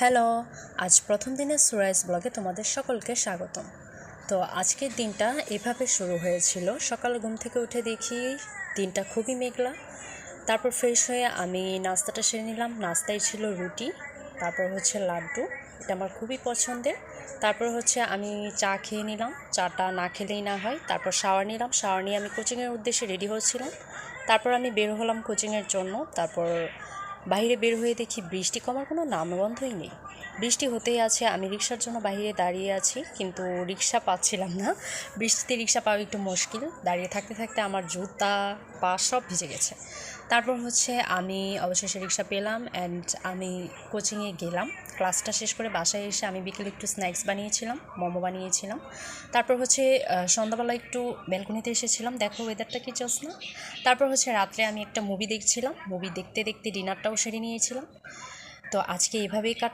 Hello, আজ প্রথম দিনের সুরাইজ ব্লগে তোমাদের সকলকে স্বাগতম। তো আজকের দিনটা এভাবে শুরু হয়েছিল। সকালে ঘুম থেকে উঠে দেখি দিনটা খুবই মেঘলা। তারপর ফ্রেশ হয়ে আমি নাস্তাটা সেরে নিলাম। নাস্তায় ছিল রুটি, তারপর হচ্ছে লাড্ডু, এটা আমার খুবই পছন্দের। তারপর হচ্ছে আমি চা খেয়ে নিলাম, চাটা না খেলেই না হয়। তারপর শাওয়ার নিলাম, শাওয়ার নিয়ে আমি কোচিংয়ের উদ্দেশ্যে রেডি হচ্ছিলাম। তারপর আমি বের হলাম কোচিংয়ের জন্য। তারপর বাইরে বের হয়ে দেখি বৃষ্টি কমার কোনো নামগন্ধই নেই। বৃষ্টি হতেই আছে, আমি রিক্সার জন্য বাইরে দাঁড়িয়ে আছি, কিন্তু রিক্সা পাচ্ছিলাম না। বৃষ্টিতে রিক্সা পাওয়া একটু মুশকিল। দাঁড়িয়ে থাকতে থাকতে আমার জুতা পা সব ভিজে গেছে। তারপর হচ্ছে আমি অবশেষে রিক্সা পেলাম অ্যান্ড আমি কোচিংয়ে গেলাম। ক্লাসটা শেষ করে বাসায় এসে আমি বিকেলে একটু স্ন্যাক্স বানিয়েছিলাম, মোমো বানিয়েছিলাম। তারপর হচ্ছে সন্ধ্যাবেলা একটু ব্যালকনিতে এসেছিলাম, দেখো ওয়েদারটা কি চলছে না। তারপর হচ্ছে রাত্রে আমি একটা মুভি দেখছিলাম, মুভি দেখতে দেখতে ডিনারটাও সেরে নিয়েছিলাম। তো আজকে এইভাবেই